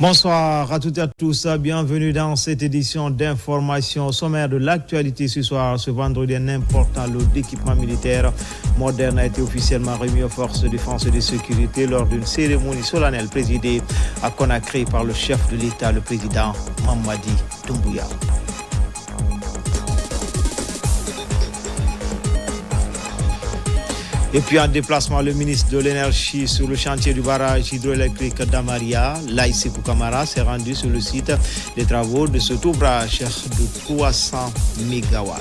Bonsoir à toutes et à tous, bienvenue dans cette édition d'information au sommaire de l'actualité ce soir. Ce vendredi, un important lot d'équipements militaires modernes a été officiellement remis aux forces de défense et de sécurité lors d'une cérémonie solennelle présidée à Conakry par le chef de l'État, le président Mamadi Doumbouya. Et puis en déplacement, le ministre de l'Énergie sur le chantier du barrage hydroélectrique d'Amaria, Laïsekou Kamara, s'est rendu sur le site des travaux de cet ouvrage de 300 MW.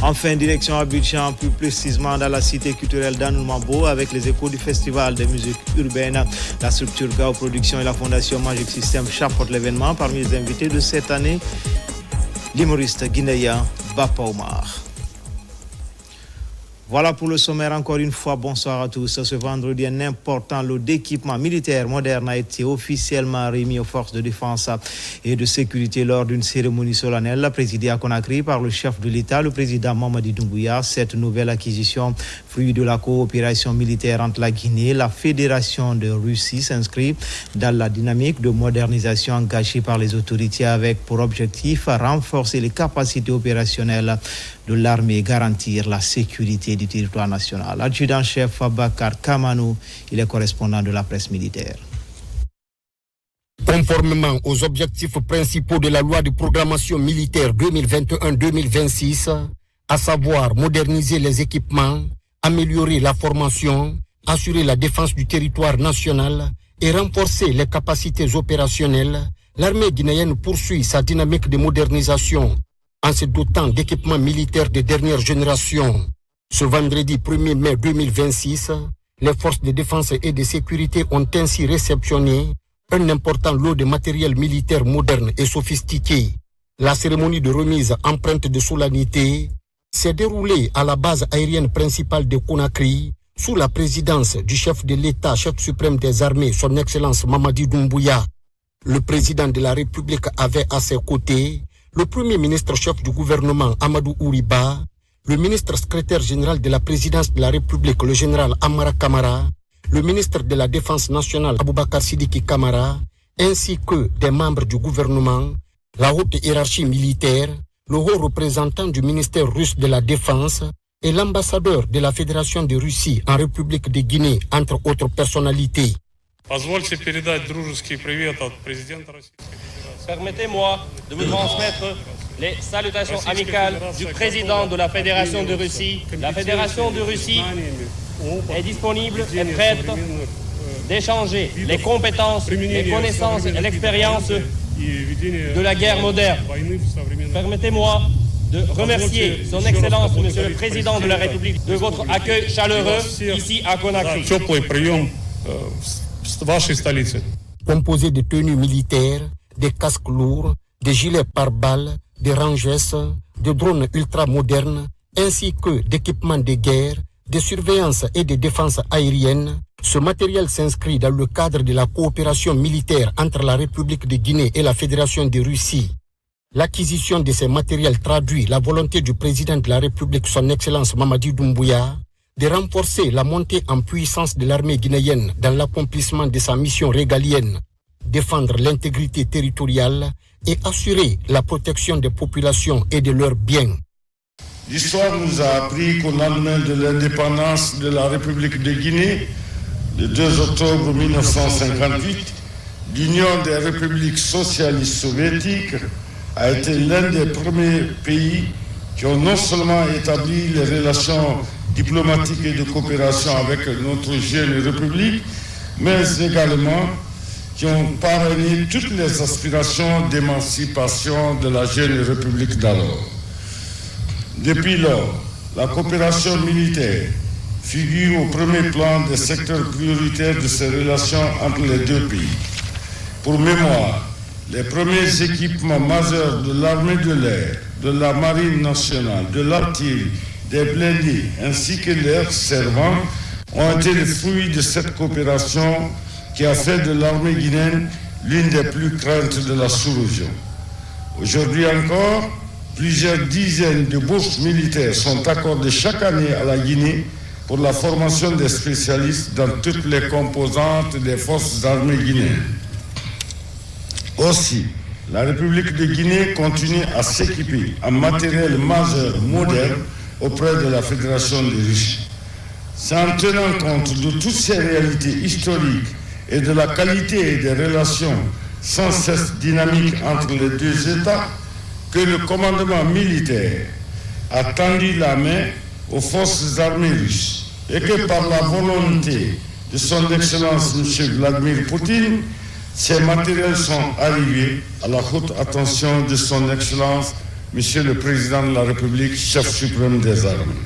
Enfin, direction Abidjan, plus précisément dans la cité culturelle d'Anoumambo, avec les échos du festival de musique urbaine. La structure Gao Production et la fondation Magic System chapeautent l'événement. Parmi les invités de cette année, l'humoriste guinéen Bapa Omar. Voilà pour le sommaire. Encore une fois, bonsoir à tous. Ce vendredi, un important lot d'équipements militaires modernes a été officiellement remis aux forces de défense et de sécurité lors d'une cérémonie solennelle présidée à Conakry par le chef de l'État, le président Mamadi Doumbouya. Cette nouvelle acquisition, fruit de la coopération militaire entre la Guinée et la Fédération de Russie, s'inscrit dans la dynamique de modernisation engagée par les autorités avec pour objectif renforcer les capacités opérationnelles de l'armée et garantir la sécurité du territoire national. Adjudant-chef Abakar Kamanou, il est correspondant de la presse militaire. Conformément aux objectifs principaux de la loi de programmation militaire 2021-2026, à savoir moderniser les équipements, améliorer la formation, assurer la défense du territoire national et renforcer les capacités opérationnelles, l'armée guinéenne poursuit sa dynamique de modernisation en se dotant d'équipements militaires de dernière génération. Ce vendredi 1er mai 2026, les forces de défense et de sécurité ont ainsi réceptionné un important lot de matériel militaire moderne et sophistiqué. La cérémonie de remise empreinte de solennité s'est déroulée à la base aérienne principale de Conakry sous la présidence du chef de l'État, chef suprême des armées, son Excellence Mamadi Doumbouya. Le président de la République avait à ses côtés le premier ministre chef du gouvernement Amadou Ouriba, le ministre secrétaire général de la présidence de la République, le général Amara Kamara, le ministre de la Défense nationale Aboubakar Sidiki Kamara, ainsi que des membres du gouvernement, la haute hiérarchie militaire, le haut représentant du ministère russe de la Défense et l'ambassadeur de la Fédération de Russie en République de Guinée, entre autres personnalités. Permettez-moi de vous transmettre les salutations amicales du président de la Fédération de Russie. La Fédération de Russie est disponible et prête d'échanger les compétences, les connaissances et l'expérience de la guerre moderne. Permettez-moi de remercier son Excellence, Monsieur le Président de la République, de votre accueil chaleureux ici à Conakry. Composé de tenues militaires, des casques lourds, des gilets pare-balles, des rangesses, de drones ultra-modernes, ainsi que d'équipements de guerre, de surveillance et de défense aérienne, ce matériel s'inscrit dans le cadre de la coopération militaire entre la République de Guinée et la Fédération de Russie. L'acquisition de ces matériels traduit la volonté du président de la République, son Excellence Mamadi Doumbouya, de renforcer la montée en puissance de l'armée guinéenne dans l'accomplissement de sa mission régalienne, défendre l'intégrité territoriale et assurer la protection des populations et de leurs biens. L'histoire nous a appris qu'au lendemain de l'indépendance de la République de Guinée, le 2 octobre 1958, l'Union des républiques socialistes soviétiques a été l'un des premiers pays qui ont non seulement établi les relations diplomatiques et de coopération avec notre jeune république, mais également qui ont parrainé toutes les aspirations d'émancipation de la jeune république d'alors. Depuis lors, la coopération militaire figure au premier plan des secteurs prioritaires de ces relations entre les deux pays. Pour mémoire, les premiers équipements majeurs de l'armée de l'air, de la marine nationale, de l'artillerie, des blindés ainsi que leurs servants ont été le fruit de cette coopération qui a fait de l'armée guinéenne l'une des plus craintes de la sous-région. Aujourd'hui encore, plusieurs dizaines de bourses militaires sont accordées chaque année à la Guinée pour la formation des spécialistes dans toutes les composantes des forces armées guinéennes. Aussi, la République de Guinée continue à s'équiper en matériel majeur moderne auprès de la Fédération de Russie. C'est en tenant compte de toutes ces réalités historiques et de la qualité des relations sans cesse dynamiques entre les deux États que le commandement militaire a tendu la main aux forces armées russes et que par la volonté de son Excellence M. Vladimir Poutine, ces matériels sont arrivés à la haute attention de son Excellence M. le Président de la République, chef suprême des armées,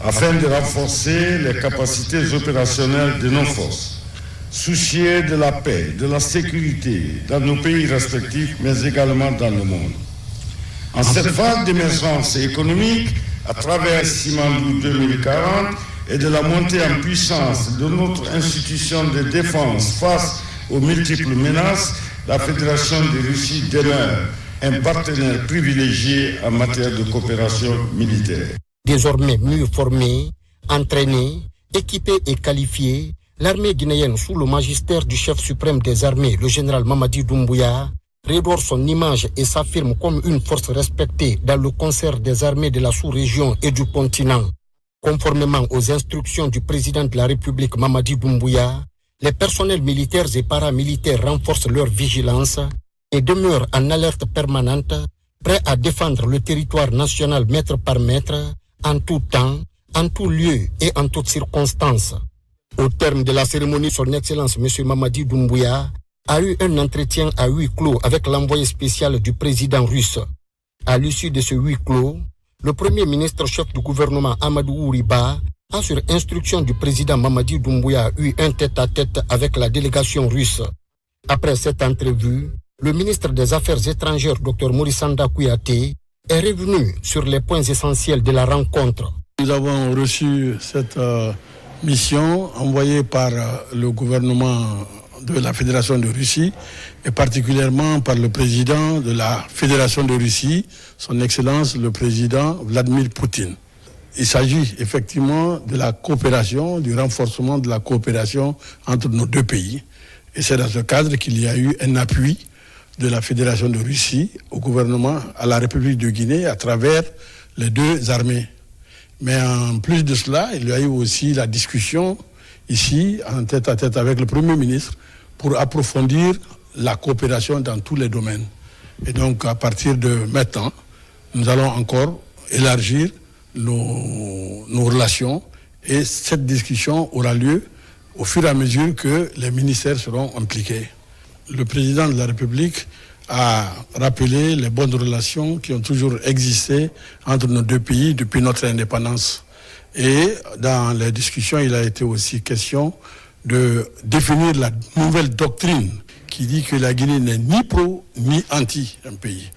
afin de renforcer les capacités opérationnelles de nos forces, soucieux de la paix, de la sécurité dans nos pays respectifs, mais également dans le monde. En cette phase d'émergence économique, à travers Simandou 2040 et de la montée en puissance de notre institution de défense face aux multiples menaces, la Fédération de Russie demeure un partenaire privilégié en matière de coopération militaire. Désormais mieux formée, entraînée, équipée et qualifiée, l'armée guinéenne sous le magistère du chef suprême des armées, le général Mamadi Doumbouya, redore son image et s'affirme comme une force respectée dans le concert des armées de la sous-région et du continent. Conformément aux instructions du président de la République Mamadi Doumbouya, les personnels militaires et paramilitaires renforcent leur vigilance et demeurent en alerte permanente, prêts à défendre le territoire national mètre par mètre, en tout temps, en tout lieu et en toutes circonstances. Au terme de la cérémonie, son Excellence M. Mamadi Doumbouya a eu un entretien à huis clos avec l'envoyé spécial du président russe. À l'issue de ce huis clos, le Premier ministre chef du gouvernement Amadou Ouriba a, sur instruction du président Mamadi Doumbouya, eu un tête-à-tête avec la délégation russe. Après cette entrevue, le ministre des Affaires étrangères, Dr Morissanda Kouyaté, est revenu sur les points essentiels de la rencontre. Nous avons reçu cette mission envoyée par le gouvernement de la Fédération de Russie et particulièrement par le président de la Fédération de Russie, son Excellence le président Vladimir Poutine. Il s'agit effectivement de la coopération, du renforcement de la coopération entre nos deux pays. Et c'est dans ce cadre qu'il y a eu un appui de la Fédération de Russie au gouvernement, à la République de Guinée, à travers les deux armées. Mais en plus de cela, il y a eu aussi la discussion ici, en tête-à-tête avec le Premier ministre, pour approfondir la coopération dans tous les domaines. Et donc, à partir de maintenant, nous allons encore élargir nos relations et cette discussion aura lieu au fur et à mesure que les ministères seront impliqués. Le président de la République a rappelé les bonnes relations qui ont toujours existé entre nos deux pays depuis notre indépendance. Et dans les discussions, il a été aussi question de définir la nouvelle doctrine qui dit que la Guinée n'est ni pro ni anti un pays.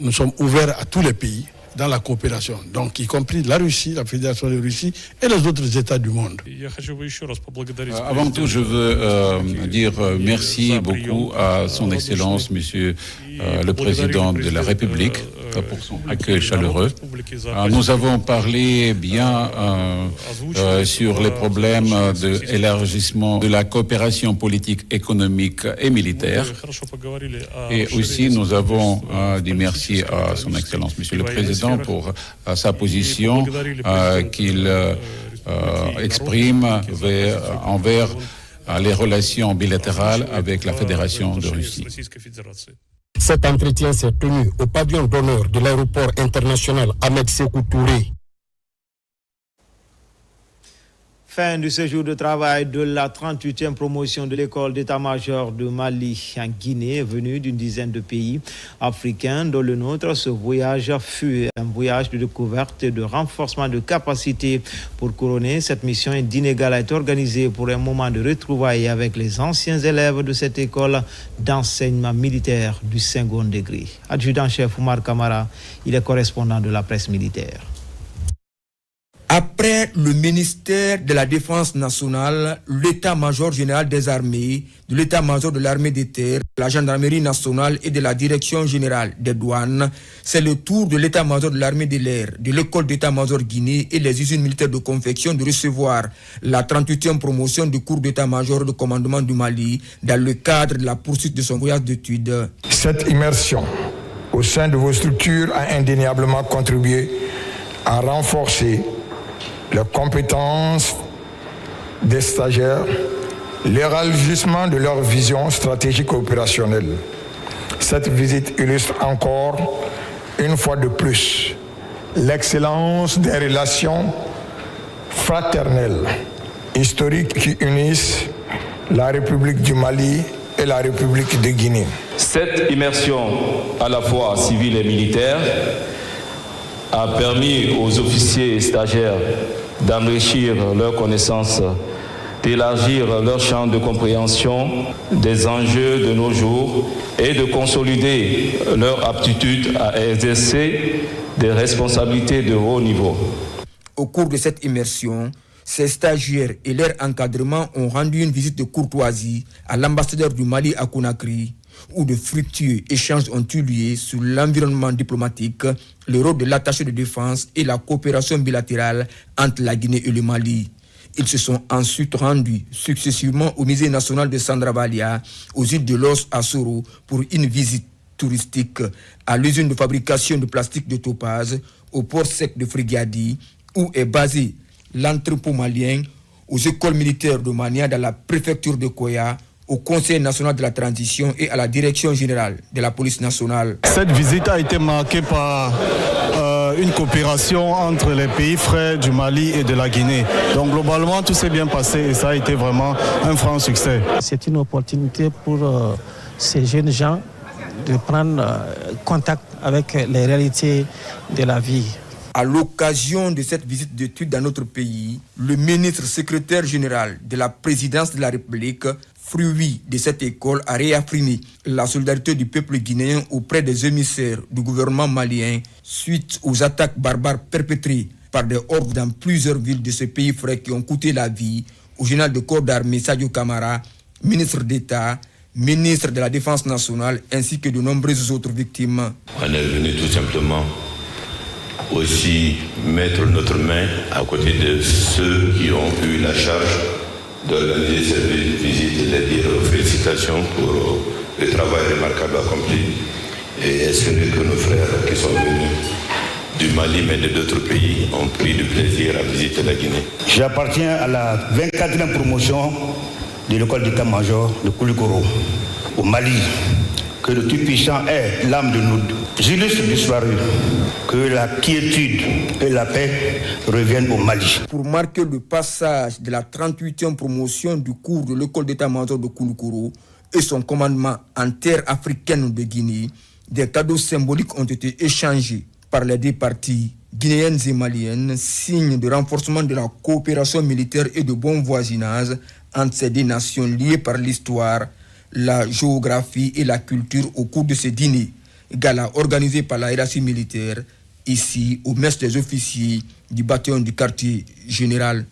Nous sommes ouverts à tous les pays dans la coopération, donc y compris la Russie, la Fédération de Russie et les autres États du monde. Avant tout, je veux dire merci beaucoup à son Excellence, Monsieur le Président de la République, pour son accueil chaleureux. Nous avons parlé bien sur les problèmes de l'élargissement de la coopération politique, économique et militaire. Et aussi, nous avons dit merci à son Excellence, Monsieur le Président, pour sa position qu'il exprime envers les relations bilatérales avec la Fédération de Russie. Cet entretien s'est tenu au pavillon d'honneur de l'aéroport international Ahmed Sékou Touré. Fin du séjour de travail de la 38e promotion de l'école d'état-major de Mali en Guinée, venue d'une dizaine de pays africains, dont le nôtre. Ce voyage fut un voyage de découverte et de renforcement de capacités. Pour couronner cette mission, un dîner gala est organisé pour un moment de retrouvailles avec les anciens élèves de cette école d'enseignement militaire du second degré. Adjudant-chef Oumar Kamara, il est correspondant de la presse militaire. Après le ministère de la Défense nationale, l'état-major général des armées, de l'état-major de l'armée de terre, la gendarmerie nationale et de la direction générale des douanes. C'est le tour de l'état-major de l'armée de l'air, de l'école d'état-major Guinée et les usines militaires de confection de recevoir la 38e promotion du cours d'état-major de commandement du Mali dans le cadre de la poursuite de son voyage d'études. Cette immersion au sein de vos structures a indéniablement contribué à renforcer les compétences des stagiaires, l'élargissement de leur vision stratégique et opérationnelle. Cette visite illustre encore, une fois de plus, l'excellence des relations fraternelles, historiques qui unissent la République du Mali et la République de Guinée. Cette immersion, à la fois civile et militaire, a permis aux officiers et stagiaires d'enrichir leurs connaissances, d'élargir leur champ de compréhension des enjeux de nos jours et de consolider leur aptitude à exercer des responsabilités de haut niveau. Au cours de cette immersion, ces stagiaires et leur encadrement ont rendu une visite de courtoisie à l'ambassadeur du Mali à Conakry, où de fructueux échanges ont eu lieu sur l'environnement diplomatique, le rôle de l'attaché de défense et la coopération bilatérale entre la Guinée et le Mali. Ils se sont ensuite rendus successivement au musée national de Sandrabalia, aux îles de Los Açores pour une visite touristique, à l'usine de fabrication de plastique de Topaz, au port sec de Frigadi, où est basé l'entrepôt malien, aux écoles militaires de Mania dans la préfecture de Koya, au Conseil national de la transition et à la direction générale de la police nationale. Cette visite a été marquée par une coopération entre les pays frères du Mali et de la Guinée. Donc globalement, tout s'est bien passé et ça a été vraiment un franc succès. C'est une opportunité pour ces jeunes gens de prendre contact avec les réalités de la vie. À l'occasion de cette visite d'études dans notre pays, le ministre secrétaire général de la présidence de la République, fruit de cette école, a réaffirmé la solidarité du peuple guinéen auprès des émissaires du gouvernement malien suite aux attaques barbares perpétrées par des hordes dans plusieurs villes de ce pays frère qui ont coûté la vie au général de corps d'armée Sadio Camara, ministre d'État, ministre de la Défense nationale, ainsi que de nombreuses autres victimes. On est venu tout simplement aussi mettre notre main à côté de ceux qui ont eu la charge d'organiser cette visite et de dire félicitations pour le travail remarquable accompli et espérer que nos frères qui sont venus du Mali mais de d'autres pays ont pris du plaisir à visiter la Guinée. J'appartiens à la 24e promotion de l'école d'état-major de Koulikoro au Mali. Que le Tout-Puissant est l'âme de nous. J'illustre disparu. Que la quiétude et la paix reviennent au Mali. Pour marquer le passage de la 38e promotion du cours de l'école d'état-major de Koulikoro et son commandement en terre africaine de Guinée, des cadeaux symboliques ont été échangés par les deux parties guinéennes et maliennes, signe de renforcement de la coopération militaire et de bon voisinage entre ces deux nations liées par l'histoire, la géographie et la culture au cours de ces dîners, gala organisé par la hiérarchie militaire, ici au mess des officiers du bataillon du quartier général.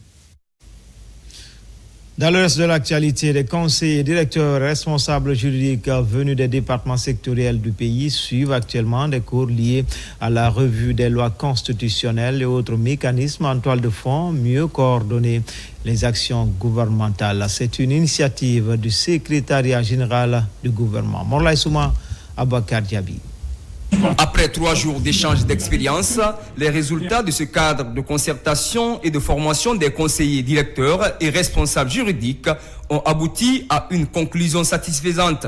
Dans le reste de l'actualité, les conseillers, directeurs, responsables juridiques venus des départements sectoriels du pays suivent actuellement des cours liés à la revue des lois constitutionnelles et autres mécanismes en toile de fond, mieux coordonner les actions gouvernementales. C'est une initiative du secrétariat général du gouvernement. Morlaye Souma, Abakar Diaby. Après 3 jours d'échange d'expérience, les résultats de ce cadre de concertation et de formation des conseillers directeurs et responsables juridiques ont abouti à une conclusion satisfaisante.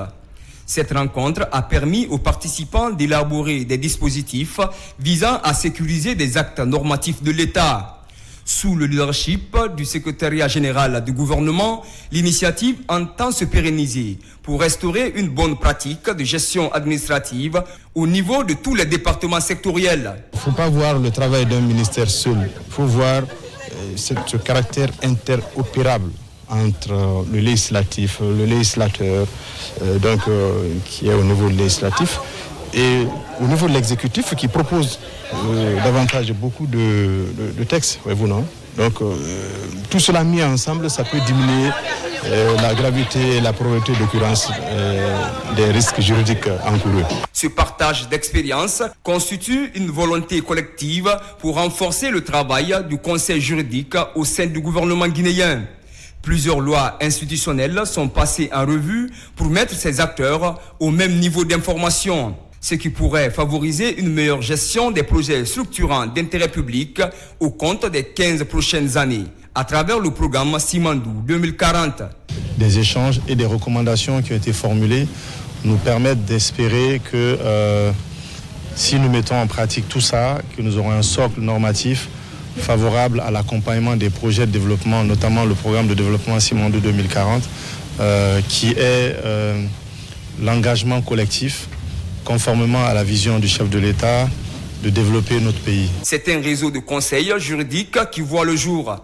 Cette rencontre a permis aux participants d'élaborer des dispositifs visant à sécuriser des actes normatifs de l'État. Sous le leadership du secrétariat général du gouvernement, l'initiative entend se pérenniser pour restaurer une bonne pratique de gestion administrative au niveau de tous les départements sectoriels. Il ne faut pas voir le travail d'un ministère seul, il faut voir ce caractère interopérable entre le législatif, le législateur, qui est au niveau législatif, et au niveau de l'exécutif qui propose davantage beaucoup de textes, voyez-vous, non? Donc tout cela mis ensemble, ça peut diminuer la gravité et la probabilité d'occurrence des risques juridiques encourus. Ce partage d'expérience constitue une volonté collective pour renforcer le travail du conseil juridique au sein du gouvernement guinéen. Plusieurs lois institutionnelles sont passées en revue pour mettre ces acteurs au même niveau d'information, ce qui pourrait favoriser une meilleure gestion des projets structurants d'intérêt public au compte des 15 prochaines années, à travers le programme Simandou 2040. Des échanges et des recommandations qui ont été formulées nous permettent d'espérer que si nous mettons en pratique tout ça, que nous aurons un socle normatif favorable à l'accompagnement des projets de développement, notamment le programme de développement Simandou 2040, qui est l'engagement collectif, conformément à la vision du chef de l'État, de développer notre pays. C'est un réseau de conseils juridiques qui voit le jour.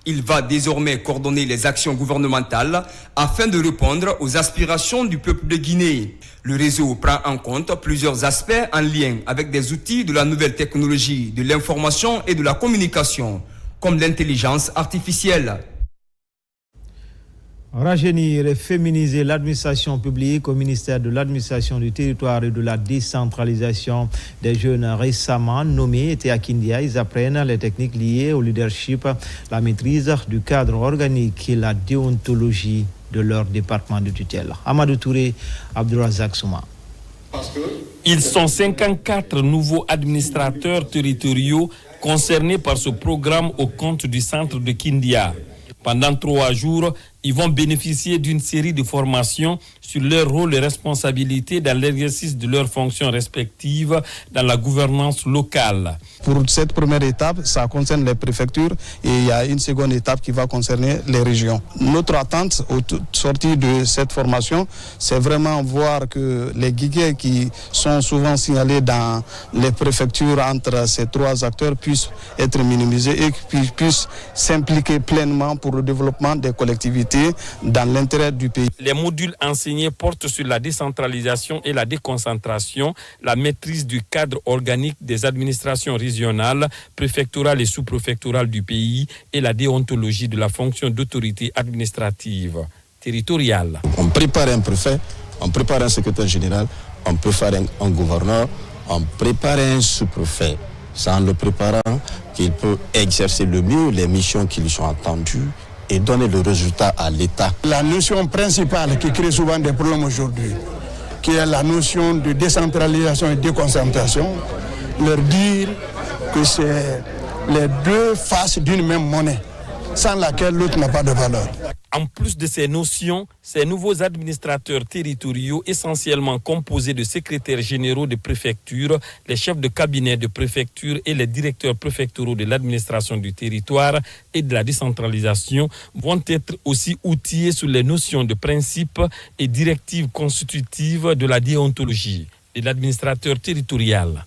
Il va désormais coordonner les actions gouvernementales afin de répondre aux aspirations du peuple de Guinée. Le réseau prend en compte plusieurs aspects en lien avec des outils de la nouvelle technologie, de l'information et de la communication, comme l'intelligence artificielle. Rajeunir et féminiser l'administration publique au ministère de l'administration du territoire et de la décentralisation. Des jeunes récemment nommés étaient à Kindia. Ils apprennent les techniques liées au leadership, la maîtrise du cadre organique et la déontologie de leur département de tutelle. Amadou Touré, Abdourazak Souma. Ils sont 54 nouveaux administrateurs territoriaux concernés par ce programme au compte du centre de Kindia. Pendant 3 jours, ils vont bénéficier d'une série de formations sur leur rôle et responsabilités dans l'exercice de leurs fonctions respectives dans la gouvernance locale. Pour cette première étape, ça concerne les préfectures et il y a une seconde étape qui va concerner les régions. Notre attente au sortie de cette formation, c'est vraiment voir que les guichets qui sont souvent signalés dans les préfectures entre ces 3 acteurs puissent être minimisés et puissent s'impliquer pleinement pour le développement des collectivités dans l'intérêt du pays. Les modules enseignés portent sur la décentralisation et la déconcentration, la maîtrise du cadre organique des administrations régionales, préfectorales et sous-préfectorales du pays et la déontologie de la fonction d'autorité administrative territoriale. On prépare un préfet, on prépare un secrétaire général, on prépare un gouverneur, on prépare un sous-préfet. C'est en le préparant qu'il peut exercer le mieux les missions qui lui sont attendues et donner le résultat à l'État. La notion principale qui crée souvent des problèmes aujourd'hui, qui est la notion de décentralisation et déconcentration, leur dire que c'est les 2 faces d'une même monnaie, sans laquelle l'autre n'a pas de valeur. En plus de ces notions, ces nouveaux administrateurs territoriaux, essentiellement composés de secrétaires généraux de préfecture, les chefs de cabinet de préfecture et les directeurs préfectoraux de l'administration du territoire et de la décentralisation, vont être aussi outillés sur les notions de principes et directives constitutives de la déontologie de l'administrateur territorial.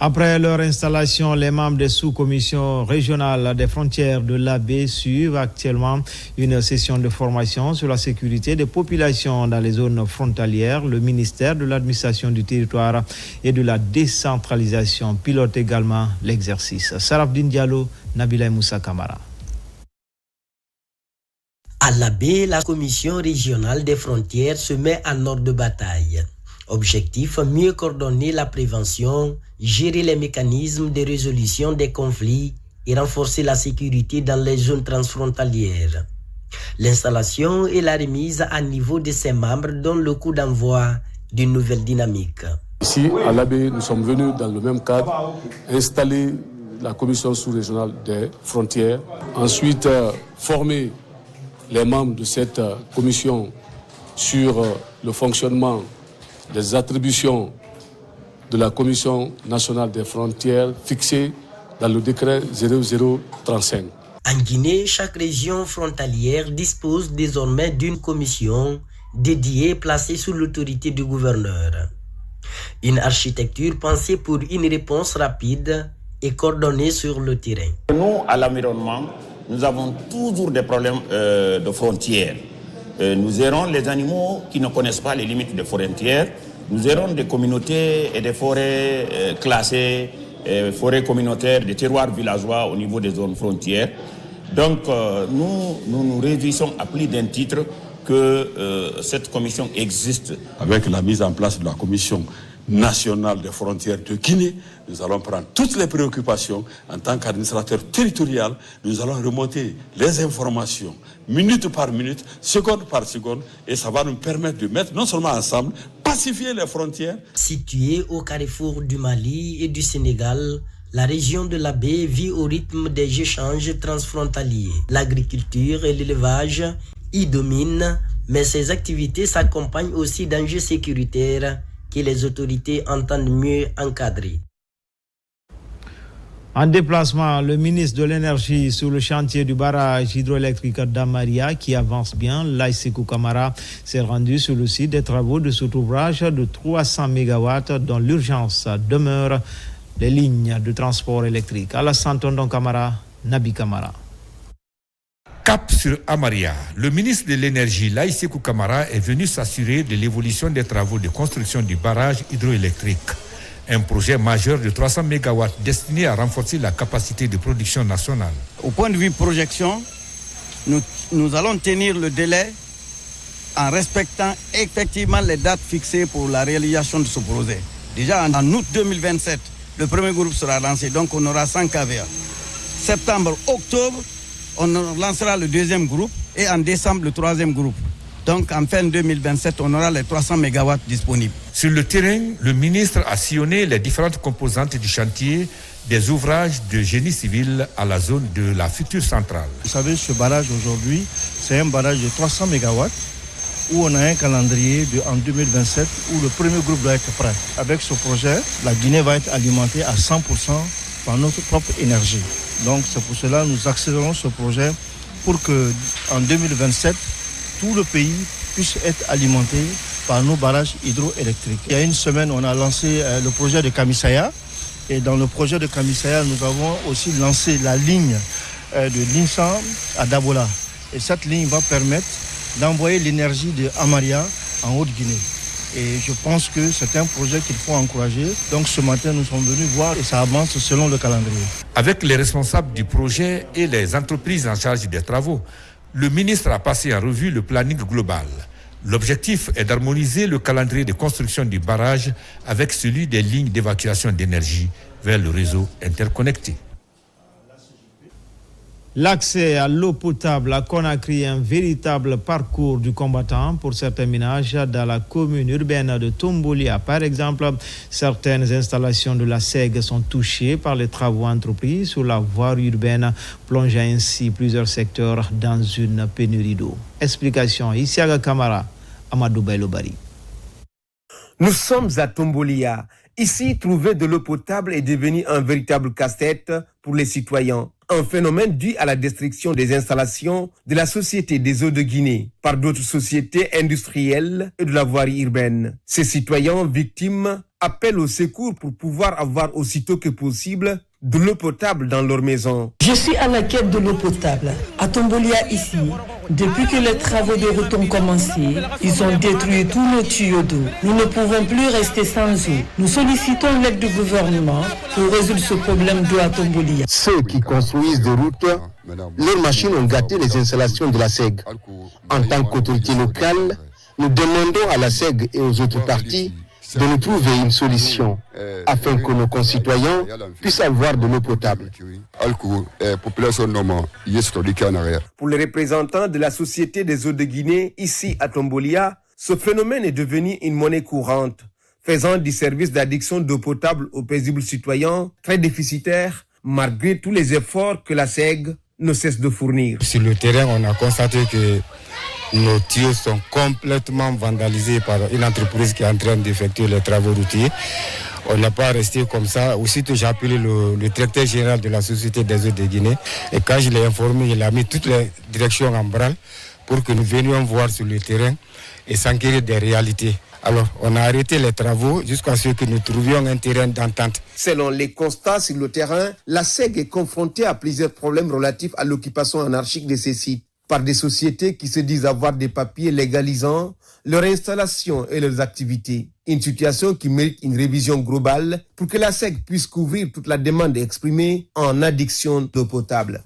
Après leur installation, les membres des sous-commissions régionales des frontières de l'AB suivent actuellement une session de formation sur la sécurité des populations dans les zones frontalières. Le ministère de l'administration du territoire et de la décentralisation pilote également l'exercice. Sarafdine Diallo, Nabila Moussa Kamara. À l'AB, la commission régionale des frontières se met en ordre de bataille. Objectif, mieux coordonner la prévention, gérer les mécanismes de résolution des conflits et renforcer la sécurité dans les zones transfrontalières. L'installation et la remise à niveau de ses membres donnent le coup d'envoi d'une nouvelle dynamique. Ici, à l'AB, nous sommes venus dans le même cadre installer la commission sous-régionale des frontières, ensuite former les membres de cette commission sur le fonctionnement des attributions de la Commission nationale des frontières fixées dans le décret 0035. En Guinée, chaque région frontalière dispose désormais d'une commission dédiée placée sous l'autorité du gouverneur. Une architecture pensée pour une réponse rapide et coordonnée sur le terrain. Nous, à l'environnement, nous avons toujours des problèmes de frontières. Nous errons les animaux qui ne connaissent pas les limites des frontières. Nous errons des communautés et des forêts classées forêts communautaires, des terroirs villageois au niveau des zones frontières. Donc nous réjouissons à plus d'un titre que cette commission existe. Avec la mise en place de la commission nationale des frontières de Guinée, nous allons prendre toutes les préoccupations en tant qu'administrateur territorial. Nous allons remonter les informations minute par minute, seconde par seconde, et ça va nous permettre de mettre non seulement ensemble, pacifier les frontières. Située au carrefour du Mali et du Sénégal, la région de la baie vit au rythme des échanges transfrontaliers. L'agriculture et l'élevage y dominent, mais ces activités s'accompagnent aussi d'enjeux sécuritaires que les autorités entendent mieux encadrer. En déplacement, le ministre de l'Énergie sur le chantier du barrage hydroélectrique d'Amaria qui avance bien, Laïsekou Kamara s'est rendu sur le site des travaux de cet ouvrage de 300 MW dont l'urgence demeure les lignes de transport électrique. Alassane Tondon Kamara, Nabi Kamara. Cap sur Amaria, le ministre de l'Énergie, Laïsekou Kamara, est venu s'assurer de l'évolution des travaux de construction du barrage hydroélectrique. Un projet majeur de 300 MW destiné à renforcer la capacité de production nationale. Au point de vue projection, nous allons tenir le délai en respectant effectivement les dates fixées pour la réalisation de ce projet. Déjà en août 2027, le premier groupe sera lancé, donc on aura 100 kVA. Septembre, octobre, on lancera le deuxième groupe et en décembre le troisième groupe. Donc en fin 2027, on aura les 300 MW disponibles. Sur le terrain, le ministre a sillonné les différentes composantes du chantier des ouvrages de génie civil à la zone de la future centrale. Vous savez, ce barrage aujourd'hui, c'est un barrage de 300 MW où on a un calendrier en 2027 où le premier groupe doit être prêt. Avec ce projet, la Guinée va être alimentée à 100% par notre propre énergie. Donc c'est pour cela que nous accélérons ce projet pour qu'en 2027, tout le pays puisse être alimenté par nos barrages hydroélectriques. Il y a une semaine, on a lancé le projet de Kamisaya. Et dans le projet de Kamisaya, nous avons aussi lancé la ligne de l'INSAM à Dabola. Et cette ligne va permettre d'envoyer l'énergie de Amaria en Haute-Guinée. Et je pense que c'est un projet qu'il faut encourager. Donc ce matin, nous sommes venus voir et ça avance selon le calendrier. Avec les responsables du projet et les entreprises en charge des travaux, le ministre a passé en revue le planning global. L'objectif est d'harmoniser le calendrier de construction du barrage avec celui des lignes d'évacuation d'énergie vers le réseau interconnecté. L'accès à l'eau potable à Conakry est un véritable parcours du combattant pour certains ménages dans la commune urbaine de Tombolia. Par exemple, certaines installations de la SEG sont touchées par les travaux entrepris sur la voie urbaine, plongeant ainsi plusieurs secteurs dans une pénurie d'eau. Explication, Isiaga Kamara, Amadou Bailobari. Nous sommes à Tombolia. Ici, trouver de l'eau potable est devenu un véritable casse-tête pour les citoyens. Un phénomène dû à la destruction des installations de la Société des eaux de Guinée par d'autres sociétés industrielles et de la voirie urbaine. Ces citoyens victimes appellent au secours pour pouvoir avoir aussitôt que possible de l'eau potable dans leur maison. Je suis à la quête de l'eau potable. À Tombolia ici, depuis que les travaux de route ont commencé, ils ont détruit tous nos tuyaux d'eau. Nous ne pouvons plus rester sans eau. Nous sollicitons l'aide du gouvernement pour résoudre ce problème d'eau à Tombolia. Ceux qui construisent des routes, leurs machines ont gâté les installations de la SEG. En tant qu'autorité locale, nous demandons à la SEG et aux autres parties de nous trouver une solution afin que nos concitoyens puissent avoir de l'eau potable. Pour les représentants de la Société des eaux de Guinée, ici à Tombolia, ce phénomène est devenu une monnaie courante, faisant du service d'addiction d'eau potable aux paisibles citoyens très déficitaire, malgré tous les efforts que la SEG ne cesse de fournir. Sur le terrain, on a constaté que nos tuyaux sont complètement vandalisés par une entreprise qui est en train d'effectuer les travaux routiers. On n'a pas resté comme ça. Aussitôt, j'ai appelé le directeur général de la Société des eaux de Guinée. Et quand je l'ai informé, il a mis toutes les directions en branle pour que nous venions voir sur le terrain et s'enquérir des réalités. Alors, on a arrêté les travaux jusqu'à ce que nous trouvions un terrain d'entente. Selon les constats sur le terrain, la SEG est confrontée à plusieurs problèmes relatifs à l'occupation anarchique de ces sites. par des sociétés qui se disent avoir des papiers légalisant leur installation et leurs activités. Une situation qui mérite une révision globale pour que la SEC puisse couvrir toute la demande exprimée en addiction d'eau potable.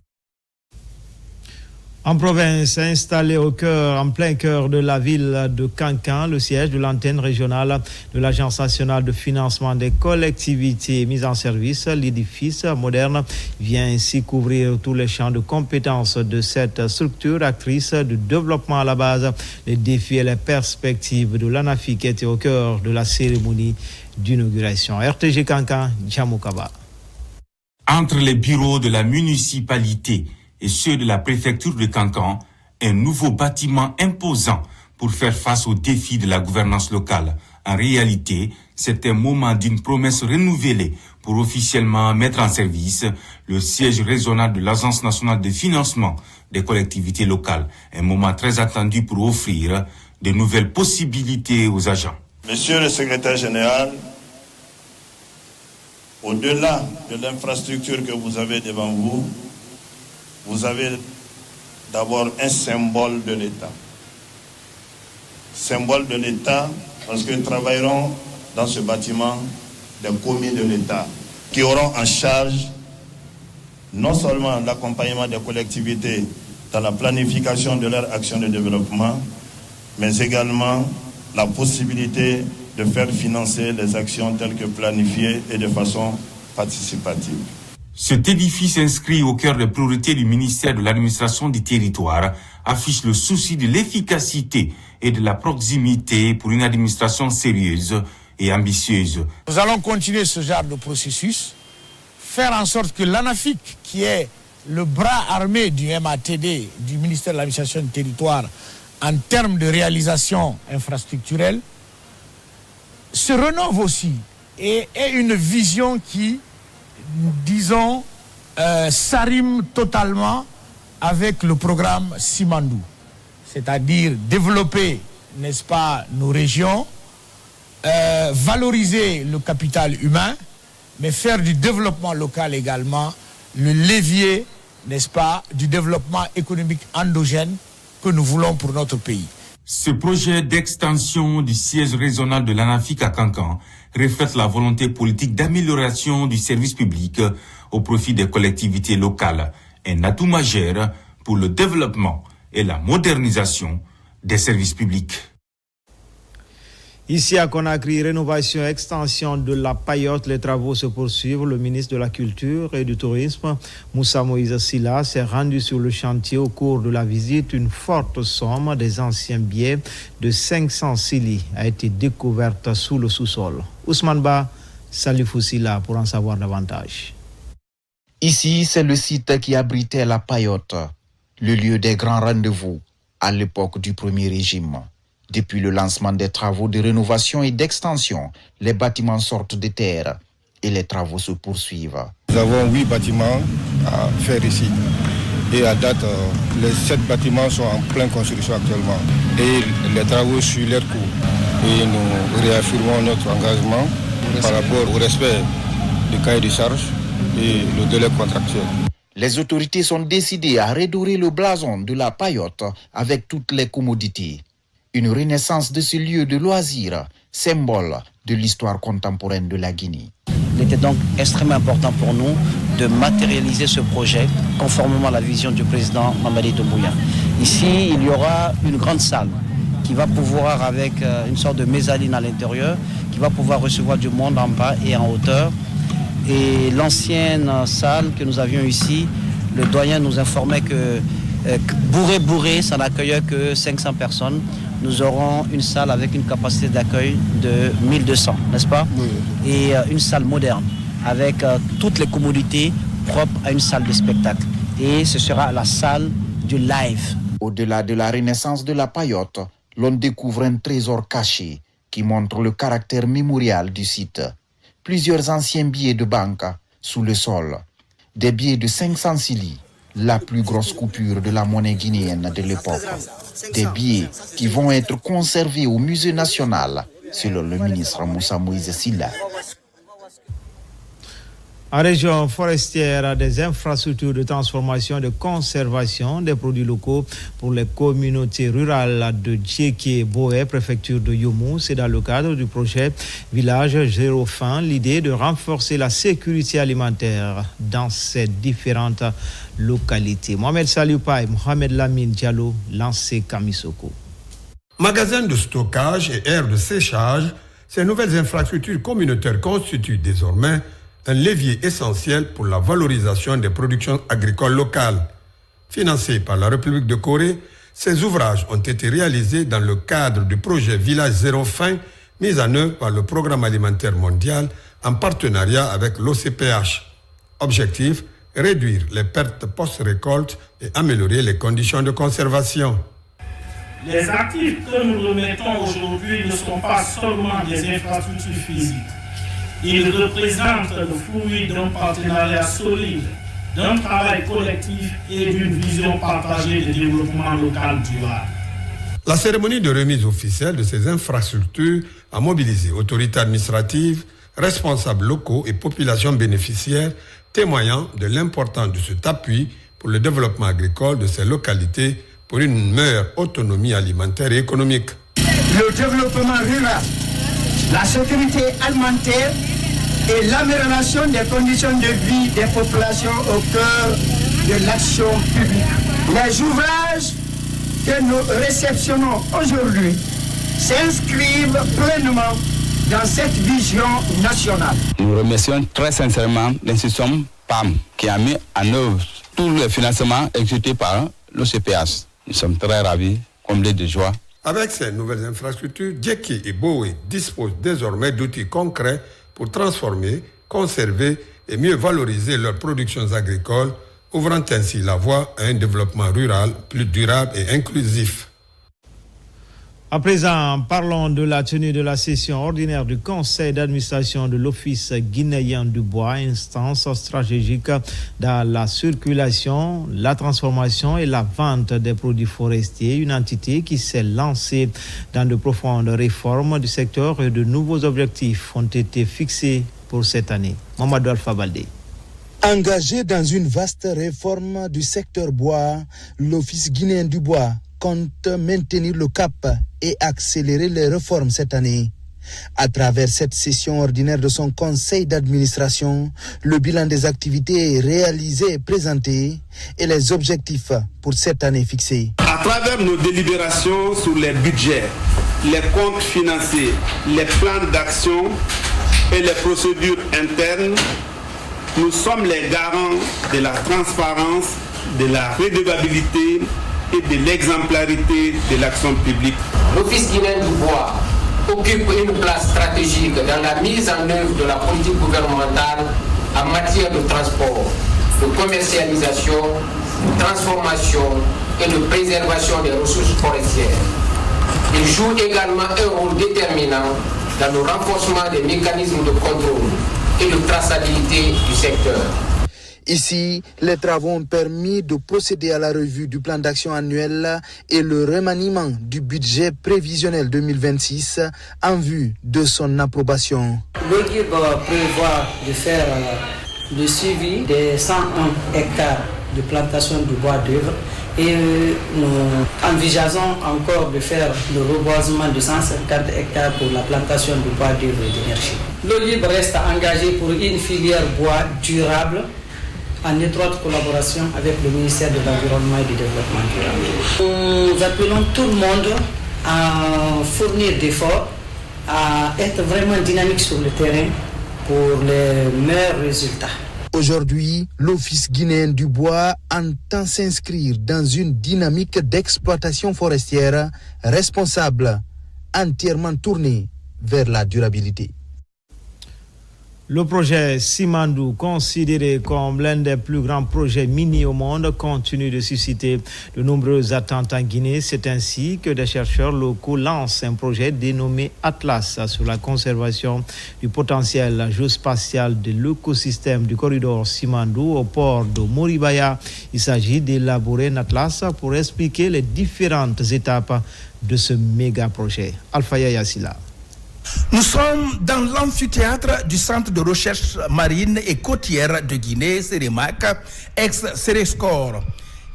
En province, installé en plein cœur de la ville de Kankan, le siège de l'antenne régionale de l'Agence nationale de financement des collectivités mises en service, l'édifice moderne vient ainsi couvrir tous les champs de compétences de cette structure actrice du développement à la base. Les défis et les perspectives de l'ANAFIC étaient au cœur de la cérémonie d'inauguration. RTG Kankan, Djamoukaba. Entre les bureaux de la municipalité et ceux de la préfecture de Kankan, un nouveau bâtiment imposant pour faire face aux défis de la gouvernance locale. En réalité, c'est un moment d'une promesse renouvelée pour officiellement mettre en service le siège régional de l'Agence nationale de financement des collectivités locales. Un moment très attendu pour offrir de nouvelles possibilités aux agents. Monsieur le secrétaire général, au-delà de l'infrastructure que vous avez devant vous, vous avez d'abord un symbole de l'État. Symbole de l'État parce que travailleront dans ce bâtiment des commis de l'État qui auront en charge non seulement l'accompagnement des collectivités dans la planification de leur action de développement, mais également la possibilité de faire financer les actions telles que planifiées et de façon participative. Cet édifice inscrit au cœur des priorités du ministère de l'administration du territoire affiche le souci de l'efficacité et de la proximité pour une administration sérieuse et ambitieuse. Nous allons continuer ce genre de processus, faire en sorte que l'ANAFIC, qui est le bras armé du MATD, du ministère de l'administration du territoire, en termes de réalisation infrastructurelle, se rénove aussi et ait une vision qui, disons, s'arrime totalement avec le programme Simandou, c'est-à-dire développer, n'est-ce pas, nos régions, valoriser le capital humain, mais faire du développement local également le levier, n'est-ce pas, du développement économique endogène que nous voulons pour notre pays. Ce projet d'extension du siège régional de l'ANAFIC à Kankan reflète la volonté politique d'amélioration du service public au profit des collectivités locales, un atout majeur pour le développement et la modernisation des services publics. Ici à Conakry, rénovation et extension de la paillote, les travaux se poursuivent. Le ministre de la Culture et du Tourisme, Moussa Moïse Silla, s'est rendu sur le chantier au cours de la visite. Une forte somme des anciens billets de 500 cili a été découverte sous le sous-sol. Ousmane Ba, Salifou Silla pour en savoir davantage. Ici, c'est le site qui abritait la paillote, le lieu des grands rendez-vous à l'époque du Premier Régime. Depuis le lancement des travaux de rénovation et d'extension, les bâtiments sortent de terre et les travaux se poursuivent. Nous avons 8 bâtiments à faire ici. Et à date, les 7 bâtiments sont en pleine construction actuellement. Et les travaux suivent leur cours. Et nous réaffirmons notre engagement par rapport au respect du cahier de charge et le délai contractuel. Les autorités sont décidées à redorer le blason de la paillote avec toutes les commodités. Une renaissance de ce lieu de loisirs, symbole de l'histoire contemporaine de la Guinée. Il était donc extrêmement important pour nous de matérialiser ce projet conformément à la vision du président Mamadi Doumbouya. Ici, il y aura une grande salle qui va pouvoir, avec une sorte de mezzanine à l'intérieur, qui va pouvoir recevoir du monde en bas et en hauteur. Et l'ancienne salle que nous avions ici, le doyen nous informait que bourré, ça n'accueillait que 500 personnes. Nous aurons une salle avec une capacité d'accueil de 1200, n'est-ce pas? Oui. Et une salle moderne, avec toutes les commodités propres à une salle de spectacle. Et ce sera la salle du live. Au-delà de la renaissance de la paillote, l'on découvre un trésor caché qui montre le caractère mémorial du site. Plusieurs anciens billets de banque sous le sol. Des billets de 500 cili, la plus grosse coupure de la monnaie guinéenne de l'époque. Des billets qui vont être conservés au musée national, selon le ministre Moussa Moïse Silla. En région forestière, des infrastructures de transformation et de conservation des produits locaux pour les communautés rurales de Djéké-Boé, préfecture de Youmou. C'est dans le cadre du projet Village Zéro Faim, l'idée de renforcer la sécurité alimentaire dans ces différentes localités. Mohamed Salioupa et Mohamed Lamine Diallo, lancé Kamisoko. Magasins de stockage et aires de séchage, ces nouvelles infrastructures communautaires constituent désormais un levier essentiel pour la valorisation des productions agricoles locales. Financés par la République de Corée, ces ouvrages ont été réalisés dans le cadre du projet Village Zéro Faim, mis en œuvre par le Programme alimentaire mondial en partenariat avec l'OCPH. Objectif, réduire les pertes post-récolte et améliorer les conditions de conservation. Les actifs que nous remettons aujourd'hui ne sont pas seulement des infrastructures physiques. Ils représentent le fruit d'un partenariat solide, d'un travail collectif et d'une vision partagée de développement local durable. La cérémonie de remise officielle de ces infrastructures a mobilisé autorités administratives, responsables locaux et populations bénéficiaires, témoignant de l'importance de cet appui pour le développement agricole de ces localités pour une meilleure autonomie alimentaire et économique. Le développement rural, la sécurité alimentaire et l'amélioration des conditions de vie des populations au cœur de l'action publique. Les ouvrages que nous réceptionnons aujourd'hui s'inscrivent pleinement dans cette vision nationale. Nous remercions très sincèrement l'institution PAM qui a mis en œuvre tous les financements exécutés par l'OCPH. Nous sommes très ravis, comblés de joie. Avec ces nouvelles infrastructures, Djéké et Boé disposent désormais d'outils concrets pour transformer, conserver et mieux valoriser leurs productions agricoles, ouvrant ainsi la voie à un développement rural plus durable et inclusif. À présent, parlons de la tenue de la session ordinaire du Conseil d'administration de l'Office guinéen du bois, instance stratégique dans la circulation, la transformation et la vente des produits forestiers, une entité qui s'est lancée dans de profondes réformes du secteur et de nouveaux objectifs ont été fixés pour cette année. Mamadou Alpha Baldé. Engagé dans une vaste réforme du secteur bois, l'Office guinéen du bois compte maintenir le cap et accélérer les réformes cette année. À travers cette session ordinaire de son conseil d'administration, le bilan des activités réalisées est présenté et les objectifs pour cette année fixés. À travers nos délibérations sur les budgets, les comptes financiers, les plans d'action et les procédures internes, nous sommes les garants de la transparence, de la redevabilité et de l'exemplarité de l'action publique. L'Office guinéen du bois occupe une place stratégique dans la mise en œuvre de la politique gouvernementale en matière de transport, de commercialisation, de transformation et de préservation des ressources forestières. Il joue également un rôle déterminant dans le renforcement des mécanismes de contrôle et de traçabilité du secteur. Ici, les travaux ont permis de procéder à la revue du plan d'action annuel et le remaniement du budget prévisionnel 2026 en vue de son approbation. L'équipe prévoit de faire le suivi des 101 hectares de plantation de bois d'œuvre et nous envisageons encore de faire le reboisement de 150 hectares pour la plantation de bois d'œuvre et d'énergie. L'OLIB reste engagé pour une filière bois durable en étroite collaboration avec le ministère de l'Environnement et du Développement durable. Nous appelons tout le monde à fournir d'efforts, à être vraiment dynamique sur le terrain pour les meilleurs résultats. Aujourd'hui, l'Office guinéen du bois entend s'inscrire dans une dynamique d'exploitation forestière responsable, entièrement tournée vers la durabilité. Le projet Simandou, considéré comme l'un des plus grands projets miniers au monde, continue de susciter de nombreuses attentes en Guinée. C'est ainsi que des chercheurs locaux lancent un projet dénommé Atlas sur la conservation du potentiel géospatial de l'écosystème du corridor Simandou au port de Moribaya. Il s'agit d'élaborer un atlas pour expliquer les différentes étapes de ce méga projet. Alpha Yassila. Nous sommes dans l'amphithéâtre du Centre de recherche marine et côtière de Guinée, CEREMAC, ex-CERESCOR.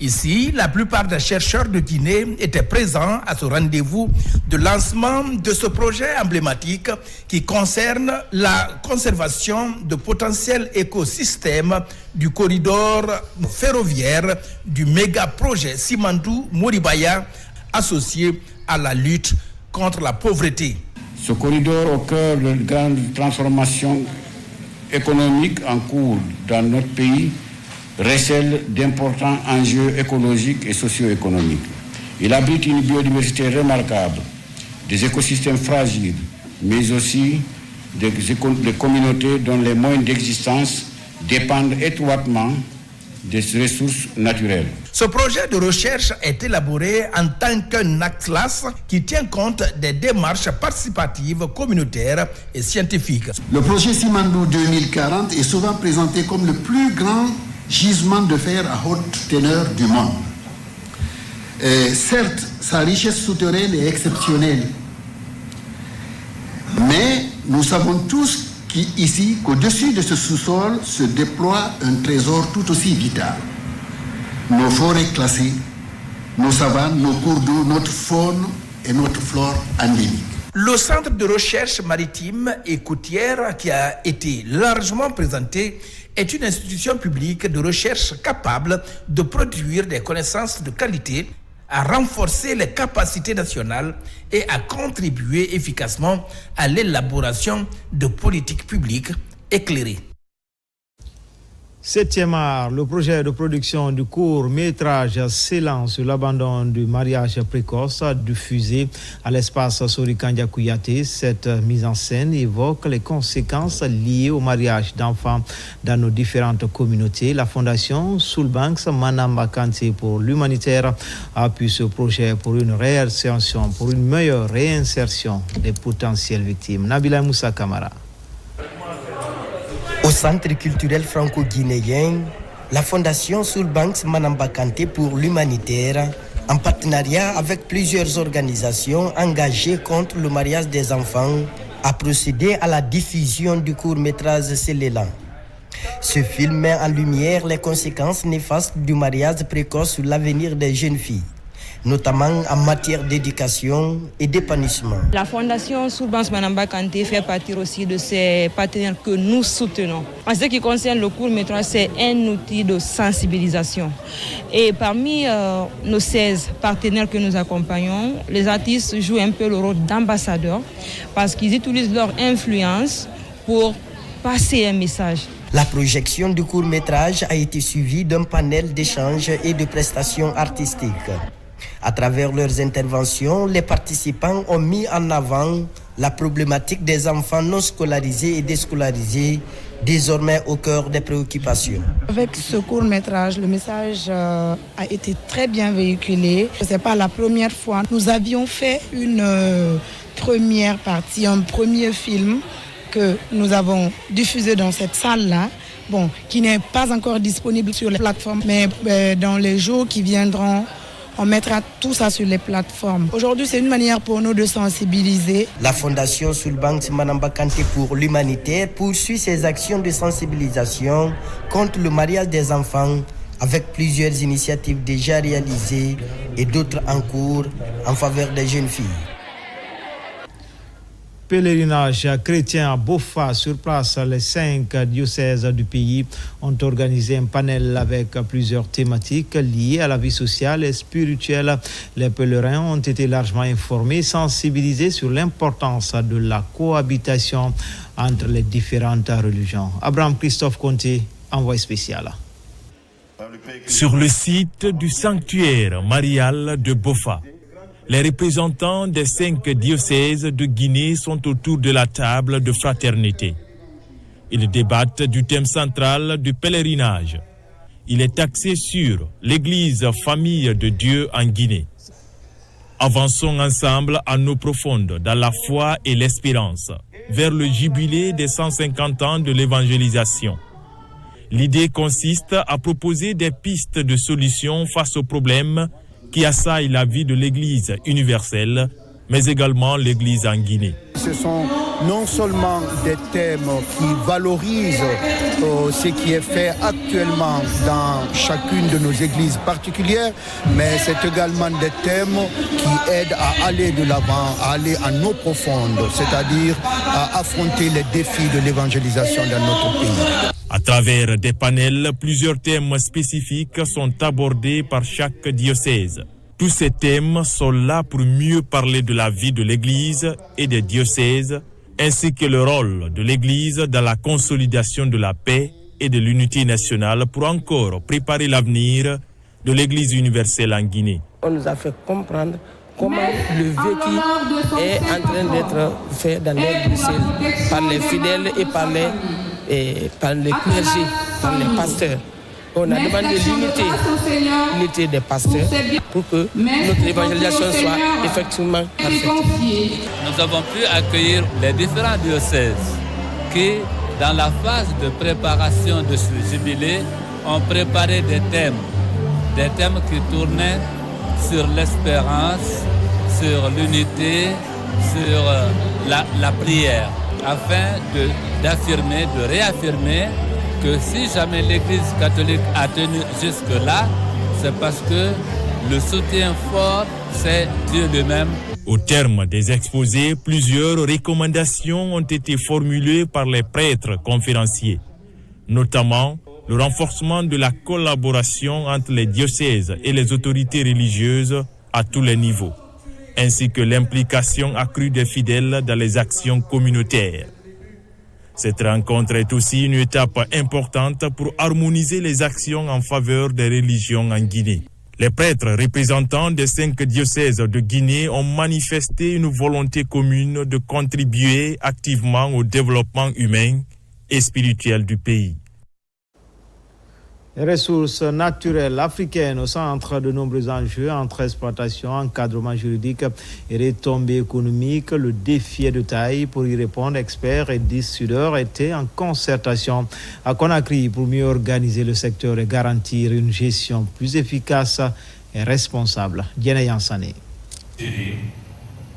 Ici, la plupart des chercheurs de Guinée étaient présents à ce rendez-vous de lancement de ce projet emblématique qui concerne la conservation de potentiels écosystèmes du corridor ferroviaire du méga-projet Simandou-Moribaya associé à la lutte contre la pauvreté. Ce corridor au cœur de grandes transformations économiques en cours dans notre pays recèle d'importants enjeux écologiques et socio-économiques. Il abrite une biodiversité remarquable, des écosystèmes fragiles, mais aussi des communautés dont les moyens d'existence dépendent étroitement des ressources naturelles. Ce projet de recherche est élaboré en tant qu'un atlas qui tient compte des démarches participatives, communautaires et scientifiques. Le projet Simandou 2040 est souvent présenté comme le plus grand gisement de fer à haute teneur du monde. Certes, sa richesse souterraine est exceptionnelle, mais nous savons tous ici qu'au-dessus de ce sous-sol se déploie un trésor tout aussi vital. Nos forêts classées, nos savanes, nos cours d'eau, notre faune et notre flore endémique. Le Centre de recherche maritime et côtière qui a été largement présenté est une institution publique de recherche capable de produire des connaissances de qualité, à renforcer les capacités nationales et à contribuer efficacement à l'élaboration de politiques publiques éclairées. 7e art, le projet de production du court-métrage s'élance sur l'abandon du mariage précoce diffusé à l'espace Sorikandia Kouyaté. Cette mise en scène évoque les conséquences liées au mariage d'enfants dans nos différentes communautés. La fondation Soulbanks Manamba Kanté pour l'humanitaire appuie ce projet pour une réinsertion, pour une meilleure réinsertion des potentielles victimes. Nabila Moussa Kamara. Au Centre culturel franco-guinéen, la Fondation Soulbanks Manamba Kanté pour l'humanitaire, en partenariat avec plusieurs organisations engagées contre le mariage des enfants, a procédé à la diffusion du court-métrage Célélan. Ce film met en lumière les conséquences néfastes du mariage précoce sur l'avenir des jeunes filles, notamment en matière d'éducation et d'épanouissement. La Fondation Soulbanks Manamba Kanté fait partie aussi de ces partenaires que nous soutenons. En ce qui concerne le court-métrage, c'est un outil de sensibilisation. Et parmi nos 16 partenaires que nous accompagnons, les artistes jouent un peu le rôle d'ambassadeurs parce qu'ils utilisent leur influence pour passer un message. La projection du court-métrage a été suivie d'un panel d'échanges et de prestations artistiques. À travers leurs interventions, les participants ont mis en avant la problématique des enfants non scolarisés et déscolarisés, désormais au cœur des préoccupations. Avec ce court-métrage, le message a été très bien véhiculé. Ce n'est pas la première fois. Nous avions fait une première partie, un premier film que nous avons diffusé dans cette salle-là, qui n'est pas encore disponible sur les plateformes, mais dans les jours qui viendront, on mettra tout ça sur les plateformes. Aujourd'hui, c'est une manière pour nous de sensibiliser. La Fondation Soulbanks Manamba Kanté pour l'humanitaire poursuit ses actions de sensibilisation contre le mariage des enfants avec plusieurs initiatives déjà réalisées et d'autres en cours en faveur des jeunes filles. Pèlerinage chrétien à Bofa. Sur place, les 5 diocèses du pays ont organisé un panel avec plusieurs thématiques liées à la vie sociale et spirituelle. Les pèlerins ont été largement informés, sensibilisés sur l'importance de la cohabitation entre les différentes religions. Abraham Christophe Conté, envoyé spécial. Sur le site du sanctuaire marial de Bofa, les représentants des 5 diocèses de Guinée sont autour de la table de fraternité. Ils débattent du thème central du pèlerinage. Il est axé sur l'Église famille de Dieu en Guinée. Avançons ensemble en eau profonde dans la foi et l'espérance vers le jubilé des 150 ans de l'évangélisation. L'idée consiste à proposer des pistes de solutions face aux problèmes qui assaillent la vie de l'Église universelle, mais également l'Église en Guinée. Ce sont non seulement des thèmes qui valorisent ce qui est fait actuellement dans chacune de nos églises particulières, mais c'est également des thèmes qui aident à aller de l'avant, à aller en eau profonde, c'est-à-dire à affronter les défis de l'évangélisation dans notre pays. À travers des panels, plusieurs thèmes spécifiques sont abordés par chaque diocèse. Tous ces thèmes sont là pour mieux parler de la vie de l'Église et des diocèses, ainsi que le rôle de l'Église dans la consolidation de la paix et de l'unité nationale pour encore préparer l'avenir de l'Église universelle en Guinée. On nous a fait comprendre comment le vécu est en train d'être fait dans les diocèses par les fidèles et par les clergés, par les pasteurs. On a demandé l'unité des pasteurs pour que notre évangélisation soit effectivement parfaite. Nous avons pu accueillir les différents diocèses qui, dans la phase de préparation de ce jubilé, ont préparé des thèmes qui tournaient sur l'espérance, sur l'unité, sur la prière, afin d'affirmer, de réaffirmer que si jamais l'Église catholique a tenu jusque-là, c'est parce que le soutien fort, c'est Dieu lui-même. Au terme des exposés, plusieurs recommandations ont été formulées par les prêtres conférenciers, notamment le renforcement de la collaboration entre les diocèses et les autorités religieuses à tous les niveaux, ainsi que l'implication accrue des fidèles dans les actions communautaires. Cette rencontre est aussi une étape importante pour harmoniser les actions en faveur des religions en Guinée. Les prêtres représentants des 5 diocèses de Guinée ont manifesté une volonté commune de contribuer activement au développement humain et spirituel du pays. Les ressources naturelles africaines au centre de nombreux enjeux entre exploitation, encadrement juridique et retombées économiques. Le défi est de taille. Pour y répondre, experts et décideurs étaient en concertation à Conakry pour mieux organiser le secteur et garantir une gestion plus efficace et responsable. Diana Yansane.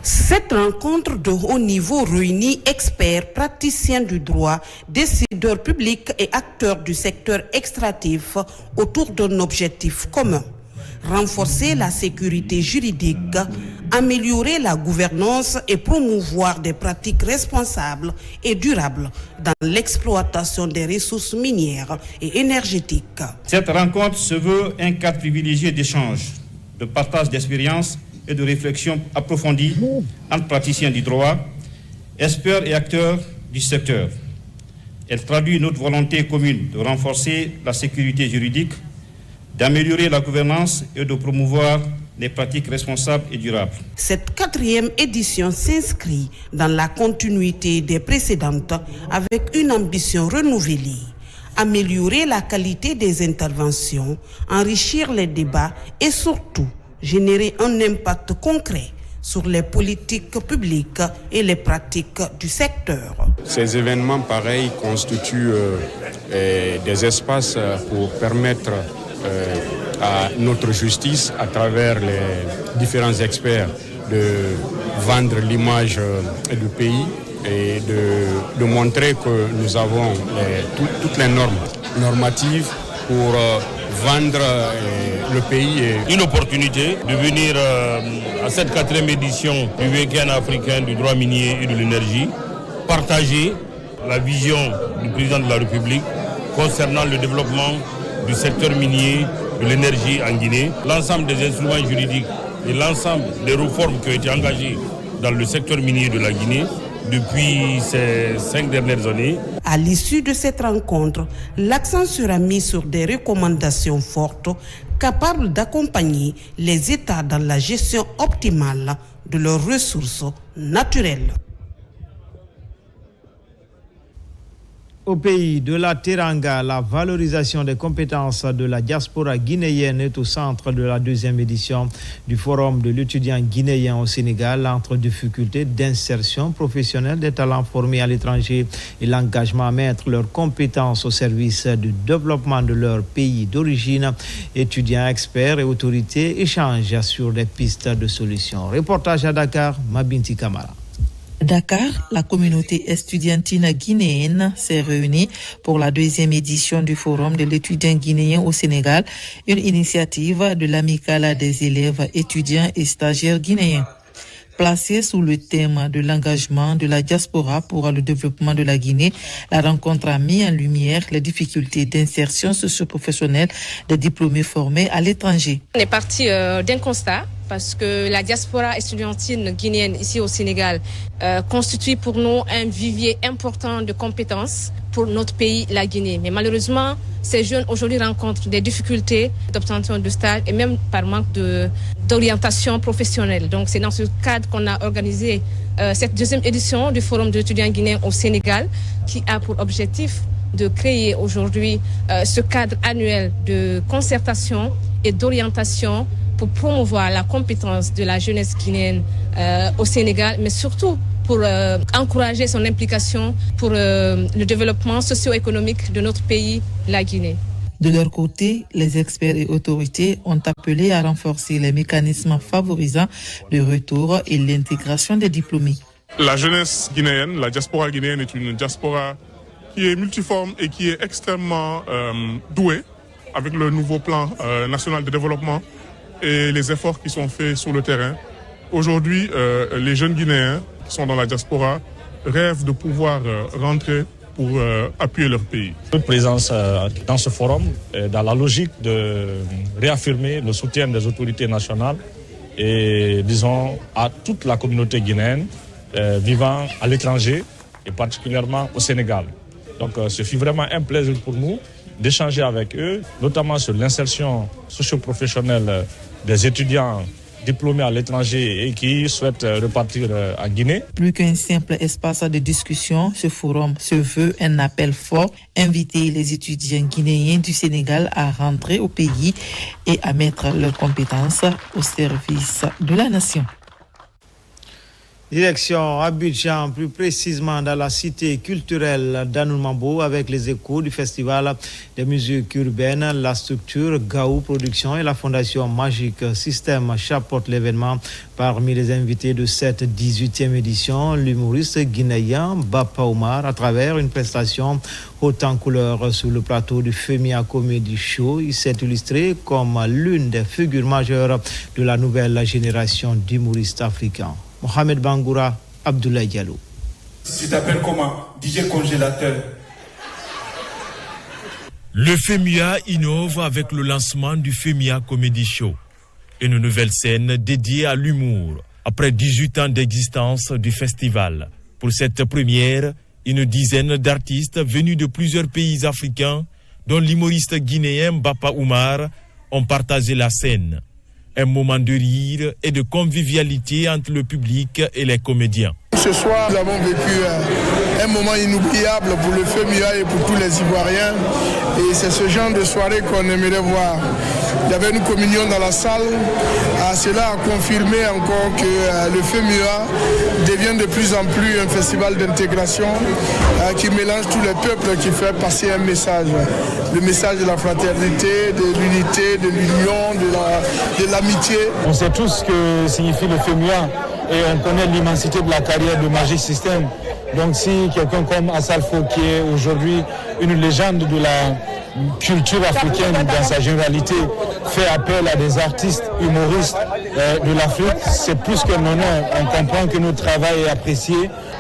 Cette rencontre de haut niveau réunit experts, praticiens du droit, décideurs publics et acteurs du secteur extractif autour d'un objectif commun. Renforcer la sécurité juridique, améliorer la gouvernance et promouvoir des pratiques responsables et durables dans l'exploitation des ressources minières et énergétiques. Cette rencontre se veut un cadre privilégié d'échange, de partage d'expériences et de réflexion approfondie entre praticiens du droit, experts et acteurs du secteur. Elle traduit notre volonté commune de renforcer la sécurité juridique, d'améliorer la gouvernance et de promouvoir des pratiques responsables et durables. Cette 4e édition s'inscrit dans la continuité des précédentes avec une ambition renouvelée. Améliorer la qualité des interventions, enrichir les débats et surtout générer un impact concret sur les politiques publiques et les pratiques du secteur. Ces événements pareils constituent des espaces pour permettre à notre justice, à travers les différents experts, de vendre l'image du pays et de montrer que nous avons toutes les normes normatives pour vendre le pays. Une opportunité de venir à cette 4e édition du week-end africain du droit minier et de l'énergie, partager la vision du président de la République concernant le développement du secteur minier, de l'énergie en Guinée, l'ensemble des instruments juridiques et l'ensemble des réformes qui ont été engagées dans le secteur minier de la Guinée depuis ces 5 dernières années. À l'issue de cette rencontre, l'accent sera mis sur des recommandations fortes capables d'accompagner les États dans la gestion optimale de leurs ressources naturelles. Au pays de la Teranga, la valorisation des compétences de la diaspora guinéenne est au centre de la deuxième édition du Forum de l'étudiant guinéen au Sénégal entre difficultés d'insertion professionnelle des talents formés à l'étranger et l'engagement à mettre leurs compétences au service du développement de leur pays d'origine. Étudiants, experts et autorités échangent sur des pistes de solutions. Reportage à Dakar, Mabinti Kamara. Dakar, la communauté estudiantine guinéenne s'est réunie pour la deuxième édition du Forum de l'étudiant guinéen au Sénégal, une initiative de l'amicale des élèves, étudiants et stagiaires guinéens. Placée sous le thème de l'engagement de la diaspora pour le développement de la Guinée, la rencontre a mis en lumière les difficultés d'insertion socio-professionnelle des diplômés formés à l'étranger. On est parti d'un constat parce que la diaspora estudiantine guinéenne ici au Sénégal constitue pour nous un vivier important de compétences pour notre pays, la Guinée. Mais malheureusement, ces jeunes aujourd'hui rencontrent des difficultés d'obtention de stage et même par manque d'orientation professionnelle. Donc c'est dans ce cadre qu'on a organisé cette deuxième édition du Forum de l'étudiant guinéen au Sénégal qui a pour objectif de créer aujourd'hui ce cadre annuel de concertation et d'orientation pour promouvoir la compétence de la jeunesse guinéenne au Sénégal, mais surtout pour encourager son implication pour le développement socio-économique de notre pays, la Guinée. De leur côté, les experts et autorités ont appelé à renforcer les mécanismes favorisant le retour et l'intégration des diplômés. La jeunesse guinéenne, la diaspora guinéenne est une diaspora qui est multiforme et qui est extrêmement douée avec le nouveau plan national de développement et les efforts qui sont faits sur le terrain. Aujourd'hui, les jeunes Guinéens qui sont dans la diaspora rêvent de pouvoir rentrer pour appuyer leur pays. Notre présence dans ce forum est dans la logique de réaffirmer le soutien des autorités nationales et, disons, à toute la communauté guinéenne vivant à l'étranger et particulièrement au Sénégal. Donc, ce fut vraiment un plaisir pour nous d'échanger avec eux, notamment sur l'insertion socio-professionnelle des étudiants diplômés à l'étranger et qui souhaitent repartir en Guinée. Plus qu'un simple espace de discussion, ce forum se veut un appel fort, inviter les étudiants guinéens du Sénégal à rentrer au pays et à mettre leurs compétences au service de la nation. Direction Abidjan, plus précisément dans la cité culturelle d'Anoumambo avec les échos du festival des musiques urbaines. La structure Gaou Production et la fondation Magic System chapeautent l'événement. Parmi les invités de cette 18e édition, l'humoriste guinéen Bapa Oumar à travers une prestation haute en couleur sur le plateau du Femia Comedy Show. Il s'est illustré comme l'une des figures majeures de la nouvelle génération d'humoristes africains. Mohamed Bangoura, Abdoulaye Diallo. Tu t'appelles comment? DJ Congélateur. Le FEMIA innove avec le lancement du FEMIA Comedy Show, une nouvelle scène dédiée à l'humour. Après 18 ans d'existence du festival, pour cette première, une dizaine d'artistes venus de plusieurs pays africains, dont l'humoriste guinéen Bapa Oumar, ont partagé la scène. Un moment de rire et de convivialité entre le public et les comédiens. Ce soir, nous avons vécu un moment inoubliable pour le FEMIA et pour tous les Ivoiriens. Et c'est ce genre de soirée qu'on aimerait voir. Il y avait une communion dans la salle. Cela a confirmé encore que le FEMIA devient de plus en plus un festival d'intégration qui mélange tous les peuples, qui fait passer un message. Le message de la fraternité, de l'unité, de l'union, de l'amitié. On sait tous ce que signifie le FEMIA et on connaît l'immensité de la carrière de Magic System. Donc si quelqu'un comme Assalfo, qui est aujourd'hui une légende de la culture africaine dans sa généralité, fait appel à des artistes humoristes de l'Afrique, c'est plus qu'un honneur. On comprend que notre travail est apprécié,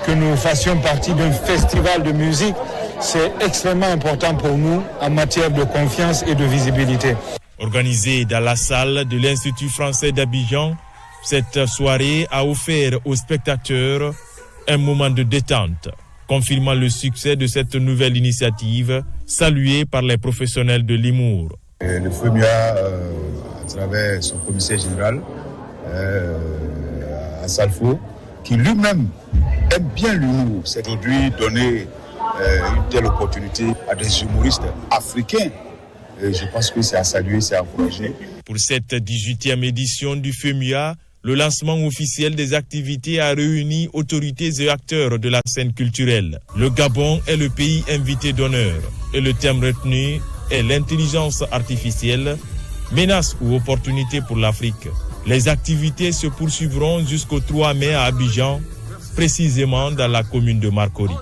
que nous fassions partie d'un festival de musique. C'est extrêmement important pour nous en matière de confiance et de visibilité. Organisée dans la salle de l'Institut français d'Abidjan, cette soirée a offert aux spectateurs un moment de détente, confirmant le succès de cette nouvelle initiative, saluée par les professionnels de l'humour. Le FEMIA, à travers son commissaire général, Assalfo, qui lui-même aime bien l'humour, c'est aujourd'hui donné une telle opportunité à des humoristes africains. Et je pense que c'est à saluer, c'est à encourager. Pour cette 18e édition du FEMUA, le lancement officiel des activités a réuni autorités et acteurs de la scène culturelle. Le Gabon est le pays invité d'honneur et le thème retenu est l'intelligence artificielle, menace ou opportunité pour l'Afrique. Les activités se poursuivront jusqu'au 3 mai à Abidjan, précisément dans la commune de Marcory.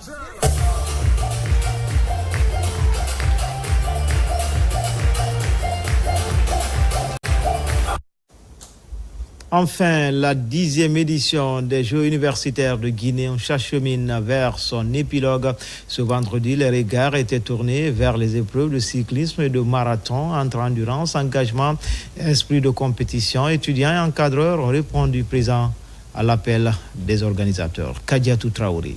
Enfin, la 10e édition des Jeux universitaires de Guinée s'achemine vers son épilogue. Ce vendredi, les regards étaient tournés vers les épreuves de cyclisme et de marathon entre endurance, engagement, esprit de compétition. Étudiants et encadreurs ont répondu présents à l'appel des organisateurs. Kadiatou Traoré.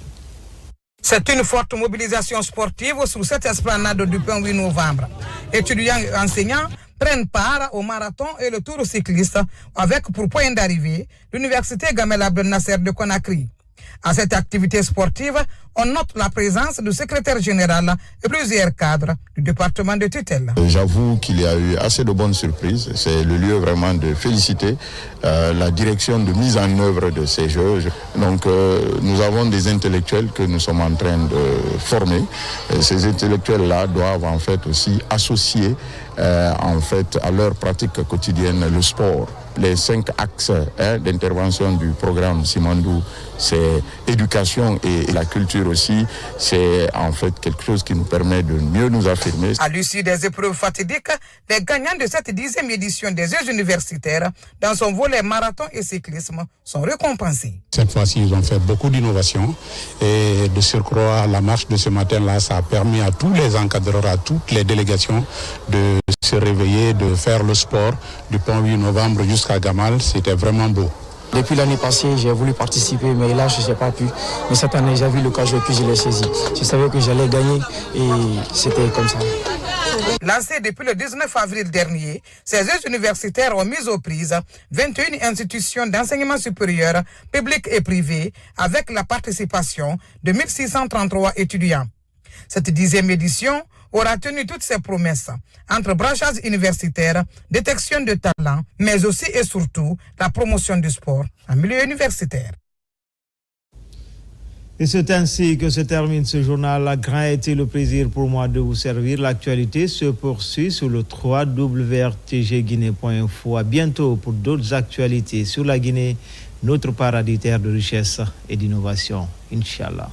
C'est une forte mobilisation sportive sur cette esplanade du 8 novembre. Étudiants et enseignants prennent part au marathon et le tour cycliste avec pour point d'arrivée l'université Gamel Abdel Nasser de Conakry. À cette activité sportive, on note la présence du secrétaire général et plusieurs cadres du département de tutelle. J'avoue qu'il y a eu assez de bonnes surprises. C'est le lieu vraiment de féliciter la direction de mise en œuvre de ces Jeux. Donc nous avons des intellectuels que nous sommes en train de former. Et ces intellectuels-là doivent en fait aussi associer à leur pratique quotidienne le sport. Les 5 axes d'intervention du programme Simandou, c'est éducation et la culture aussi. C'est en fait quelque chose qui nous permet de mieux nous affirmer. À l'issue des épreuves fatidiques, les gagnants de cette 10e édition des Jeux universitaires, dans son volet marathon et cyclisme, sont récompensés. Cette fois-ci, ils ont fait beaucoup d'innovations et de surcroît, la marche de ce matin-là, ça a permis à tous les encadreurs, à toutes les délégations de se réveiller, de faire le sport du pont 8 novembre jusqu'à Gamal. C'était vraiment beau. Depuis l'année passée, j'ai voulu participer, mais là, je n'ai pas pu. Mais cette année, j'ai vu l'occasion et puis je l'ai saisi. Je savais que j'allais gagner et c'était comme ça. Lancé depuis le 19 avril dernier, ces Jeux universitaires ont mis aux prises 21 institutions d'enseignement supérieur, publiques et privées, avec la participation de 1633 étudiants. Cette 10e édition aura tenu toutes ses promesses entre branchage universitaire, détection de talent, mais aussi et surtout la promotion du sport en milieu universitaire. Et c'est ainsi que se termine ce journal. La grand a été le plaisir pour moi de vous servir. L'actualité se poursuit sur le www.rtgguinée.info. À bientôt pour d'autres actualités sur la Guinée, notre paradis terre de richesse et d'innovation. Inch'Allah.